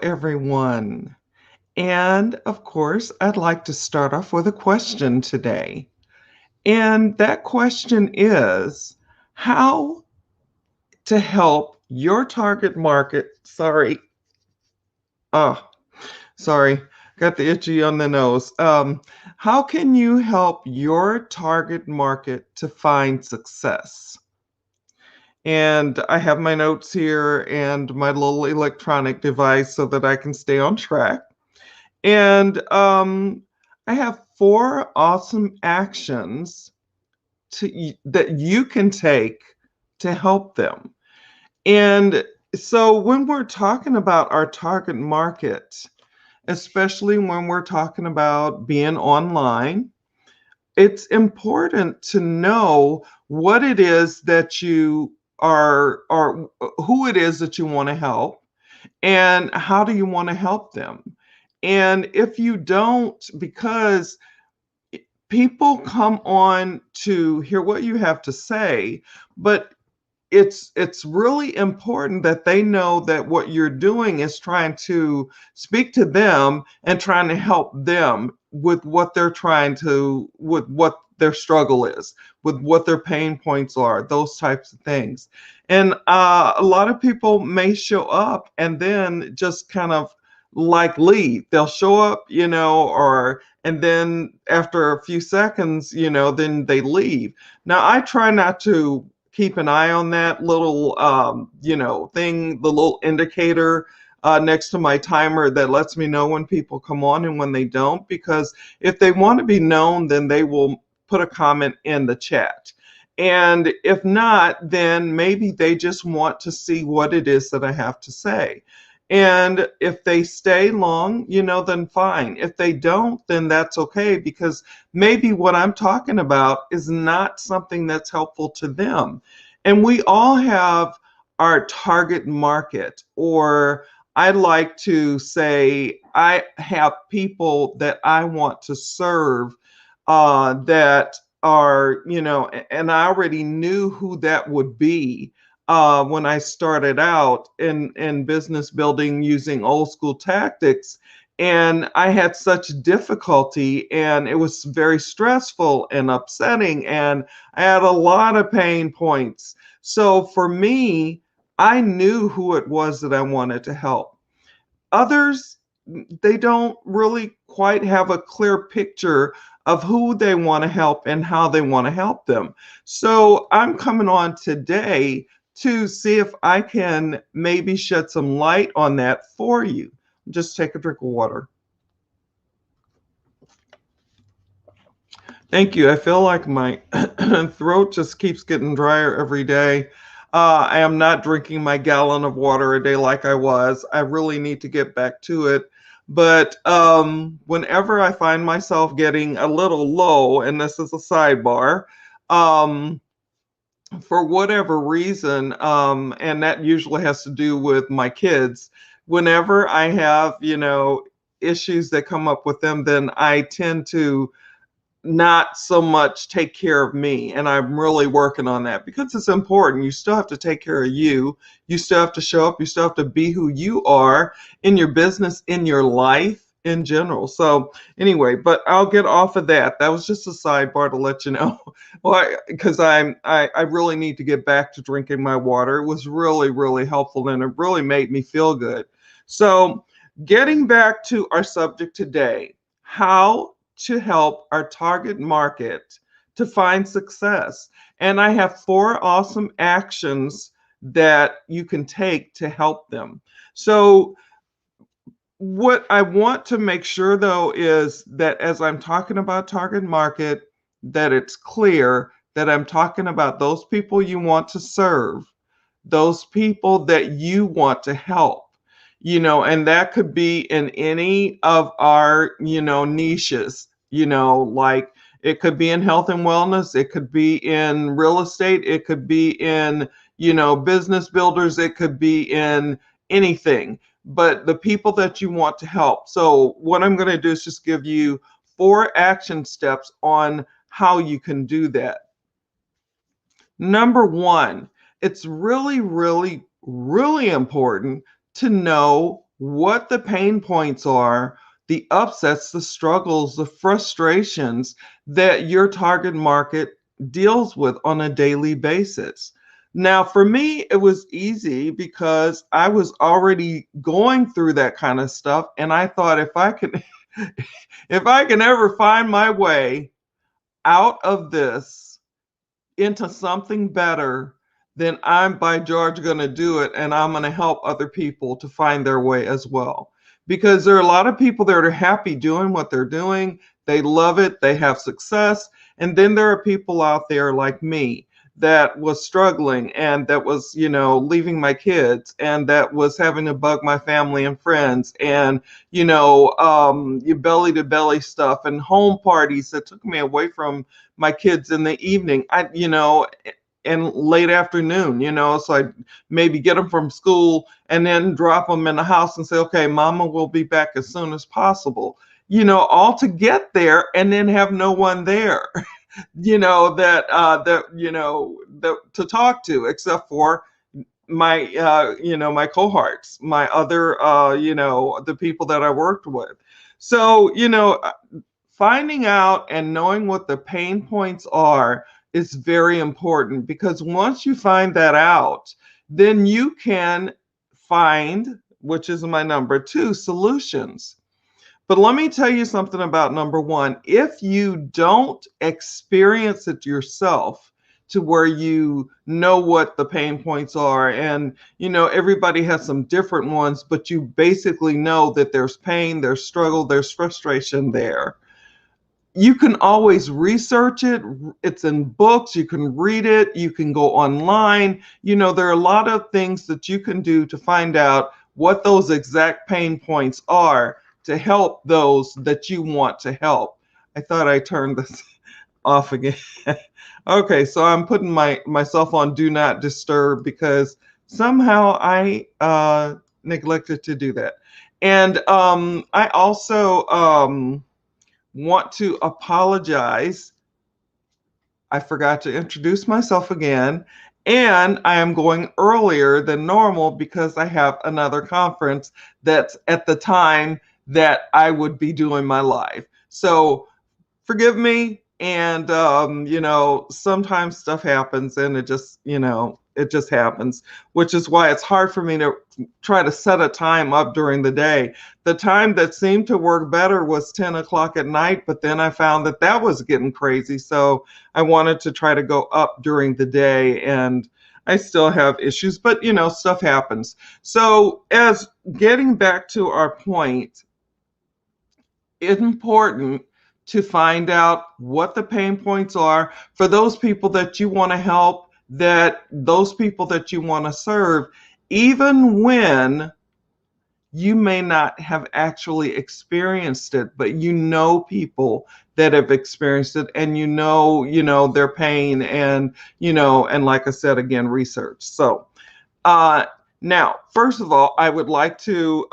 everyone. And of course, I'd like to start off with a question today. And that question is how to help your target market. Oh, sorry, got the itchy on the nose. How can you help your target market to find success? And I have my notes here and my little electronic device so that I can stay on track. And I have four awesome actions that you can take to help them. And so when we're talking about our target market, especially when we're talking about being online, it's important to know what it is that you are, or who it is that you want to help, and how do you want to help them. And if you don't, because people come on to hear what you have to say, but it's really important that they know that what you're doing is trying to speak to them and trying to help them with what they're trying to, with what their struggle is, with what their pain points are, those types of things. And a lot of people may show up and then just kind of like leave. They'll show up, or and then after a few seconds, then they leave. Now I try not to keep an eye on that little thing, the little indicator next to my timer that lets me know when people come on and when they don't, because if they want to be known, then they will put a comment in the chat. And if not, then maybe they just want to see what it is that I have to say. And if they stay long, then fine. If they don't, then that's okay, because maybe what I'm talking about is not something that's helpful to them. And we all have our target market, or I like to say, I have people that I want to serve that are, and I already knew who that would be when I started out in business building using old school tactics. And I had such difficulty, and it was very stressful and upsetting, and I had a lot of pain points. So for me, I knew who it was that I wanted to help. Others, they don't really quite have a clear picture of who they want to help and how they want to help them. So I'm coming on today to see if I can maybe shed some light on that for you. Just take a drink of water. Thank you. I feel like my throat just keeps getting drier every day. I am not drinking my gallon of water a day like I was. I really need to get back to it. But whenever I find myself getting a little low, and this is a sidebar, um, for whatever reason, and that usually has to do with my kids, whenever I have, issues that come up with them, then I tend to not so much take care of me. And I'm really working on that because it's important. You still have to take care of you. You still have to show up. You still have to be who you are in your business, in your life in general. So anyway, but I'll get off of that. That was just a sidebar to let you know. Well, because I really need to get back to drinking my water. It was really, really helpful, and it really made me feel good. So getting back to our subject today, how to help our target market to find success. And I have four awesome actions that you can take to help them. So, what I want to make sure though is that as I'm talking about target market, that it's clear that I'm talking about those people you want to serve, those people that you want to help, and that could be in any of our, niches, like it could be in health and wellness, it could be in real estate, it could be in, business builders, it could be in anything, but the people that you want to help. So what I'm going to do is just give you four action steps on how you can do that. Number one, it's really, really, really important to know what the pain points are, the upsets, the struggles, the frustrations that your target market deals with on a daily basis. Now, for me, it was easy because I was already going through that kind of stuff. And I thought if I can, if I can ever find my way out of this into something better, then I'm by George going to do it, and I'm going to help other people to find their way as well. Because there are a lot of people that are happy doing what they're doing, they love it, they have success, and then there are people out there like me that was struggling and that was, leaving my kids and that was having to bug my family and friends and, your belly to belly stuff and home parties that took me away from my kids in the evening. And late afternoon, so I maybe get them from school and then drop them in the house and say, okay, mama will be back as soon as possible, all to get there and then have no one there, that to talk to except for my, my cohorts, my other, the people that I worked with. So, finding out and knowing what the pain points are is very important, because once you find that out, then you can find, which is my number 2, solutions. But let me tell you something about number 1. If you don't experience it yourself to where you know what the pain points are, and everybody has some different ones, but you basically know that there's pain, there's struggle, there's frustration there. You can always research it. It's in books. You can read it. You can go online. There are a lot of things that you can do to find out what those exact pain points are to help those that you want to help. I thought I turned this off again. Okay, so I'm putting myself on do not disturb because somehow I neglected to do that. And I also want to apologize. I forgot to introduce myself again, and I am going earlier than normal because I have another conference that's at the time that I would be doing my live. So forgive me. And, sometimes stuff happens and it just happens, which is why it's hard for me to try to set a time up during the day. The time that seemed to work better was 10 o'clock at night, but then I found that was getting crazy. So I wanted to try to go up during the day, and I still have issues, but stuff happens. So as getting back to our point, it's important to find out what the pain points are for those people that you want to help, that those people that you want to serve, even when you may not have actually experienced it, but people that have experienced it, and their pain, and and like I said again, research. So now, first of all, I would like to,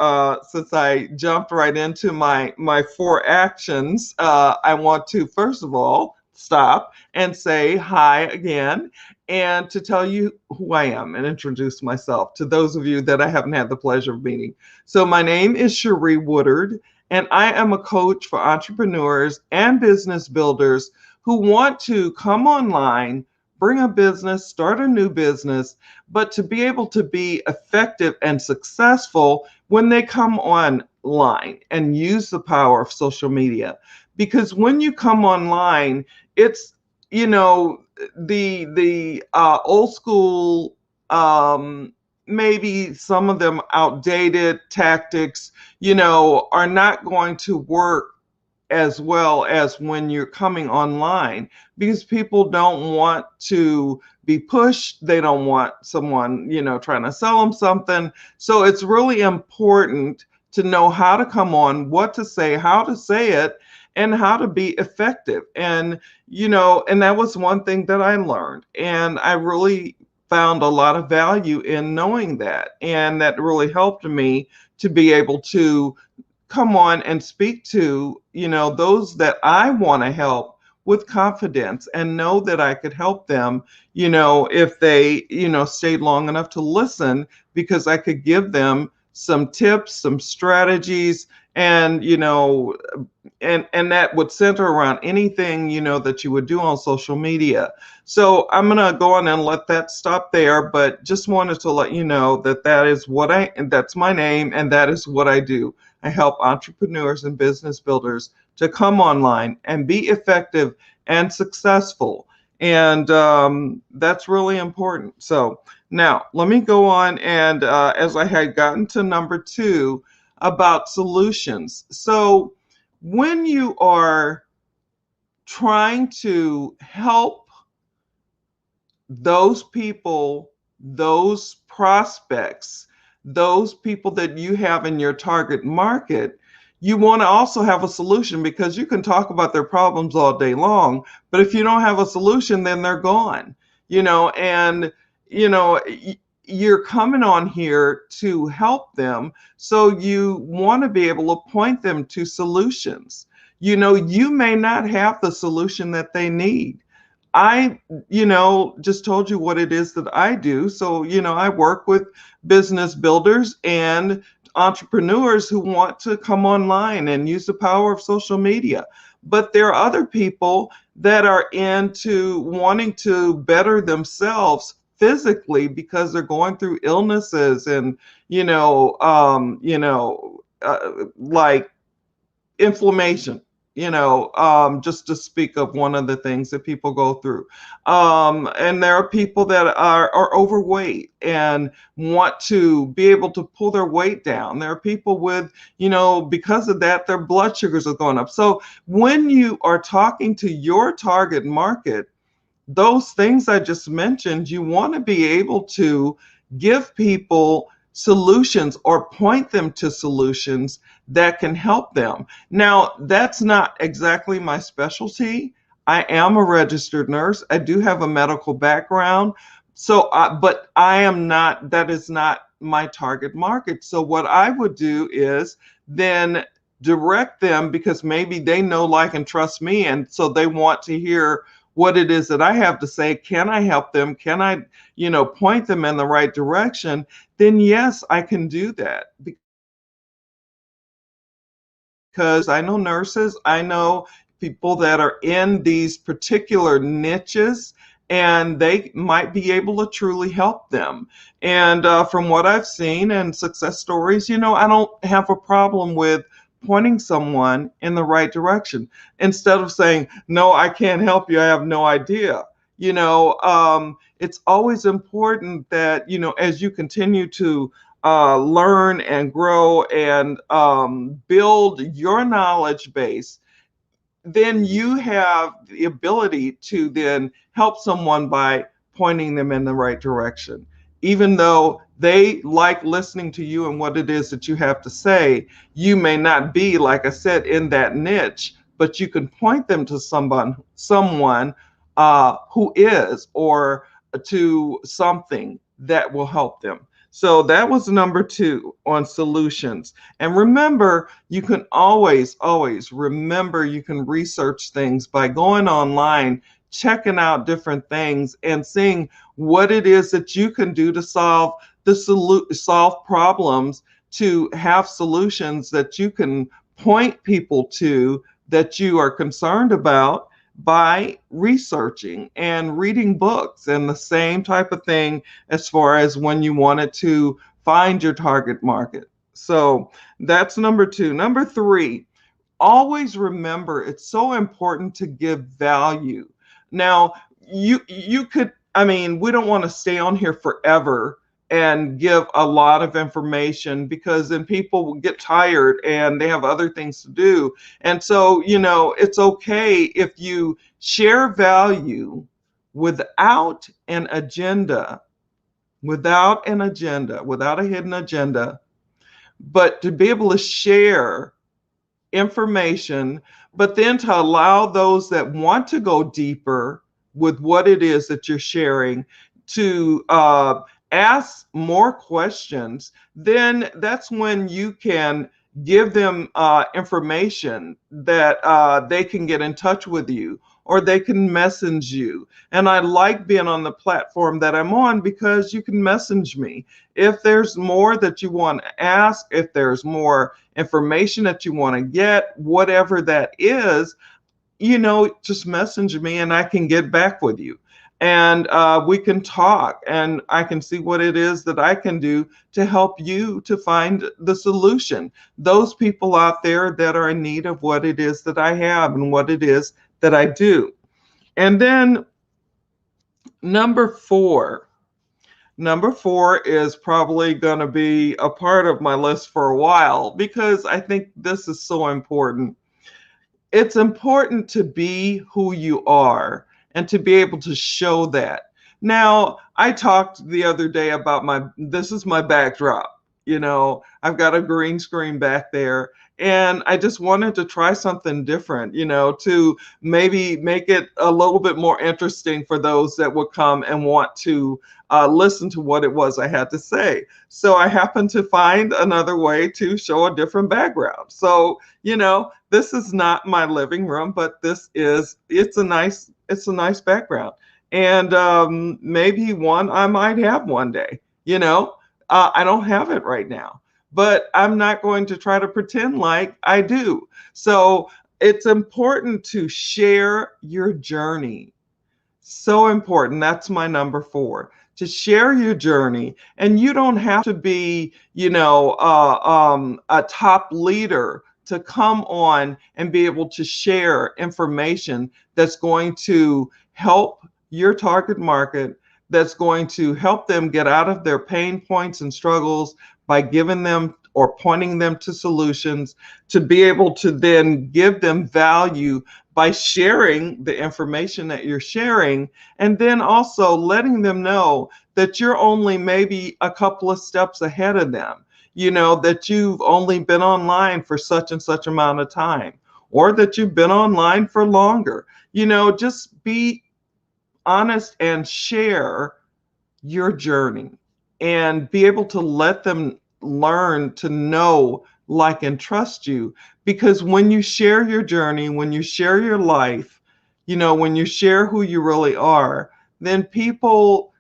since I jumped right into my 4 actions, I want to, first of all, stop and say hi again, and to tell you who I am and introduce myself to those of you that I haven't had the pleasure of meeting. So my name is Cherie Woodard, and I am a coach for entrepreneurs and business builders who want to come online, bring a business, start a new business, but to be able to be effective and successful when they come online and use the power of social media. Because when you come online, it's, the old school, maybe some of them outdated tactics, are not going to work as well as when you're coming online, because people don't want to be pushed. They don't want someone, trying to sell them something. So it's really important to know how to come on, what to say, how to say it, and how to be effective. And, and that was one thing that I learned. And I really found a lot of value in knowing that. And that really helped me to be able to come on and speak to, those that I want to help with confidence, and know that I could help them, if they, stayed long enough to listen, because I could give them some tips, some strategies, and and that would center around anything that you would do on social media. So I'm going to go on and let that stop there, but just wanted to let you know that that's my name, and that is what I do. I help entrepreneurs and business builders to come online and be effective and successful. And that's really important. So now let me go on, and as I had gotten to number 2 about solutions. So when you are trying to help those people, those prospects, those people that you have in your target market, you want to also have a solution, because you can talk about their problems all day long, but if you don't have a solution, then they're gone. And you know you're coming on here to help them, so you want to be able to point them to solutions. You may not have the solution that they need. I, just told you what it is that I do. So, I work with business builders and entrepreneurs who want to come online and use the power of social media. But there are other people that are into wanting to better themselves physically because they're going through illnesses and, like inflammation, just to speak of one of the things that people go through. And there are people that are overweight and want to be able to pull their weight down. There are people with, because of that, their blood sugars are going up. So when you are talking to your target market, those things I just mentioned, you want to be able to give people solutions or point them to solutions that can help them. Now, that's not exactly my specialty. I am a registered nurse. I do have a medical background. But that is not my target market. So what I would do is then direct them, because maybe they know, like, and trust me. And so they want to hear what it is that I have to say. Can I help them? Can I, point them in the right direction? Then yes, I can do that, because I know nurses, I know people that are in these particular niches, and they might be able to truly help them. And from what I've seen and success stories, I don't have a problem with pointing someone in the right direction instead of saying, no, I can't help you, I have no idea. It's always important that, as you continue to learn and grow and build your knowledge base, then you have the ability to then help someone by pointing them in the right direction. Even though they like listening to you and what it is that you have to say, you may not be, like I said, in that niche, but you can point them to someone who is, or to something that will help them. So that was number 2 on solutions. And remember, you can always remember, you can research things by going online, checking out different things, and seeing what it is that you can do to solve problems, to have solutions that you can point people to that you are concerned about, by researching and reading books. And the same type of thing as far as when you wanted to find your target market. So that's number 2. Number 3, always remember, it's so important to give value. Now, you could, we don't want to stay on here forever and give a lot of information, because then people will get tired and they have other things to do. And so, it's okay if you share value without an agenda, without a hidden agenda, but to be able to share information, but then to allow those that want to go deeper with what it is that you're sharing to ask more questions. Then that's when you can give them information that they can get in touch with you, or they can message you. And I like being on the platform that I'm on because you can message me. If there's more that you want to ask, if there's more information that you want to get, whatever that is, just message me and I can get back with you. And we can talk and I can see what it is that I can do to help you to find the solution. Those people out there that are in need of what it is that I have and what it is that I do. And then number four. Number four is probably going to be a part of my list for a while because I think this is so important. It's important to be who you are and to be able to show that. Now, I talked the other day about this is my backdrop. I've got a green screen back there, and I just wanted to try something different, to maybe make it a little bit more interesting for those that would come and want to listen to what it was I had to say. So I happened to find another way to show a different background. So, this is not my living room, but it's a nice background. And maybe one I might have one day, I don't have it right now, but I'm not going to try to pretend like I do. So it's important to share your journey. So important. That's my number four, to share your journey. And you don't have to be, a top leader to come on and be able to share information that's going to help your target market, that's going to help them get out of their pain points and struggles by giving them or pointing them to solutions, to be able to then give them value by sharing the information that you're sharing, and then also letting them know that you're only maybe a couple of steps ahead of them, that you've only been online for such and such amount of time, or that you've been online for longer. Just be honest and share your journey and be able to let them learn to know, like, and trust you. Because when you share your journey, when you share your life, when you share who you really are, then people,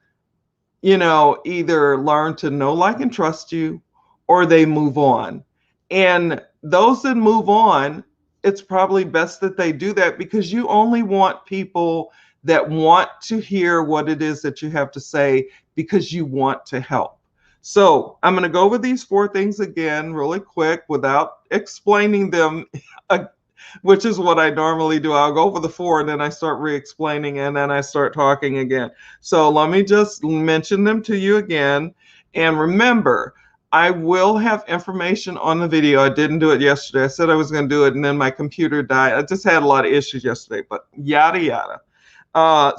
either learn to know, like, and trust you, or they move on. And those that move on, it's probably best that they do that, because you only want people that want to hear what it is that you have to say, because you want to help. So I'm going to go over these four things again really quick without explaining them, which is what I normally do. I'll go over the four and then I start re-explaining and then I start talking again. So let me just mention them to you again. And remember, I will have information on the video. I didn't do it yesterday. I said I was going to do it and then my computer died. I just had a lot of issues yesterday, but yada, yada.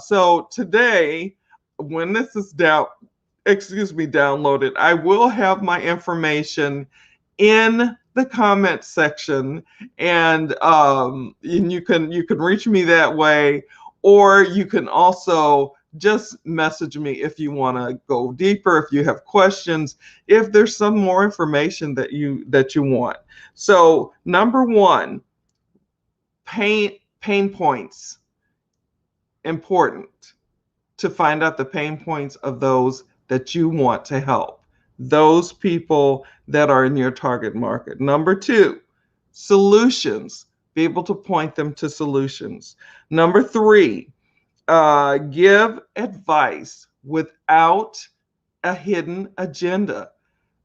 So today, when this is downloaded, I will have my information in the comment section, and you can reach me that way, or you can also just message me if you want to go deeper, if you have questions, if there's some more information that you want. So number one, pain points. Important to find out the pain points of those that you want to help, those people that are in your target market. Number two, solutions. Be able to point them to solutions. Number three, give advice without a hidden agenda.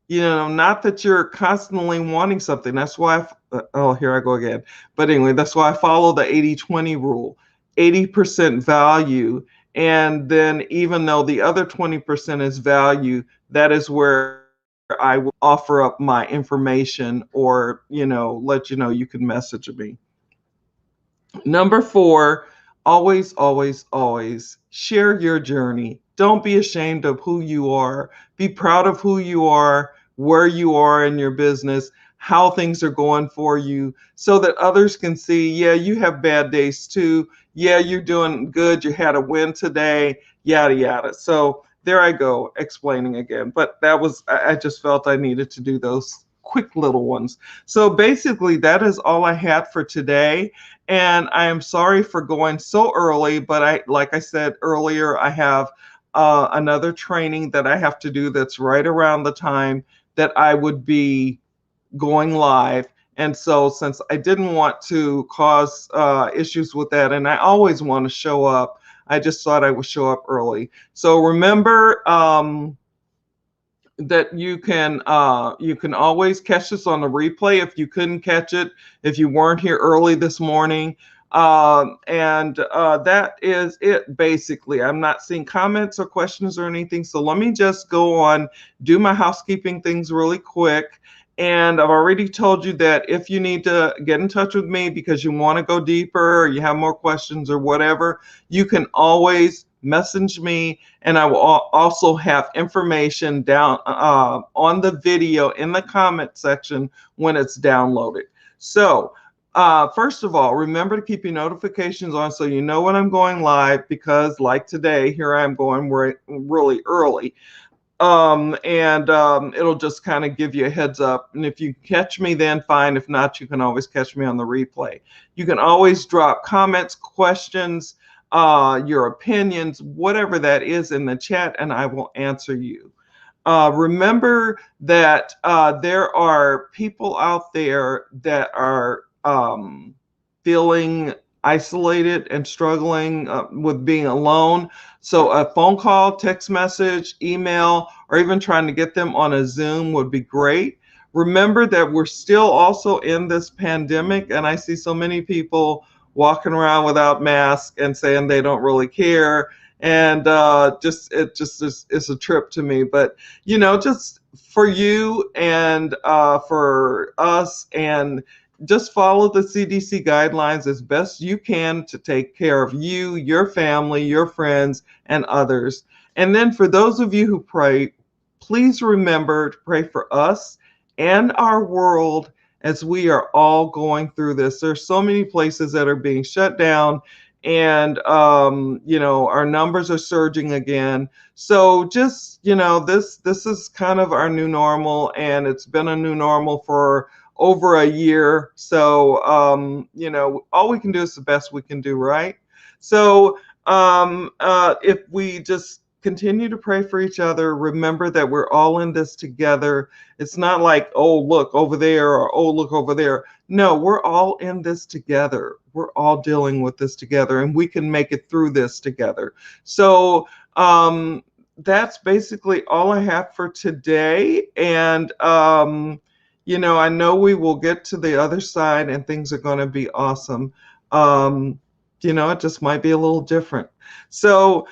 Not that you're constantly wanting something. That's why, here I go again. But anyway, that's why I follow the 80-20 rule. 80% value, and then even though the other 20% is value, that is where I will offer up my information, or let you know you can message me. Number four, always share your journey. Don't be ashamed of who you are. Be proud of who you are, where you are in your business, how things are going for you, so that others can see, yeah, you have bad days too. Yeah, you're doing good. You had a win today, yada, yada. So there I go, explaining again. But I just felt I needed to do those quick little ones. So basically, that is all I had for today. And I am sorry for going so early, but like I said earlier, I have another training that I have to do that's right around the time that I would be going live. And so, since I didn't want to cause issues with that, and I always want to show up, I just thought I would show up early. So remember, that you can always catch this on the replay if you couldn't catch it, if you weren't here early this morning. And that is it basically. I'm not seeing comments or questions or anything, so let me just go on, do my housekeeping things really quick. And I've already told you that if you need to get in touch with me because you want to go deeper or you have more questions or whatever, you can always message me, and I will also have information down on the video in the comment section when it's downloaded. So first of all, remember to keep your notifications on so you know when I'm going live, because like today, here I am going really early. It'll just kind of give you a heads up. And if you catch me, then fine. If not, you can always catch me on the replay. You can always drop comments, questions, your opinions, whatever that is in the chat, and I will answer you. Remember that there are people out there that are feeling isolated and struggling with being alone. So a phone call, text message, email, or even trying to get them on a Zoom would be great. Remember that we're still also in this pandemic, and I see so many people walking around without masks and saying they don't really care. And it just is a trip to me. But, you know, just for you and for us, and just follow the CDC guidelines as best you can to take care of you, your family, your friends, and others. And then for those of you who pray, please remember to pray for us and our world as we are all going through this. There's so many places that are being shut down, and you know, our numbers are surging again. So just, you know, this is kind of our new normal, and it's been a new normal for over a year. So you know, all we can do is the best we can do, right? So if we just continue to pray for each other, remember that we're all in this together. It's not like, oh, look over there, or oh, look over there. No, we're all in this together. We're all dealing with this together, and we can make it through this together. So that's basically all I have for today. And you know, I know we will get to the other side and things are going to be awesome. You know, it just might be a little different. So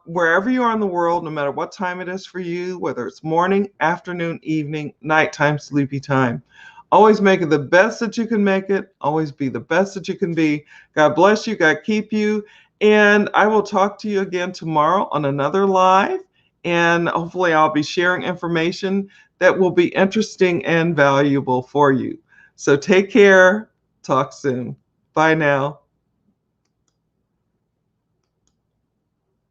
wherever you are in the world, no matter what time it is for you, whether it's morning, afternoon, evening, nighttime, sleepy time, always make it the best that you can make it. Always be the best that you can be. God bless you. God keep you. And I will talk to you again tomorrow on another live. And hopefully I'll be sharing information that will be interesting and valuable for you. So take care. Talk soon. Bye now.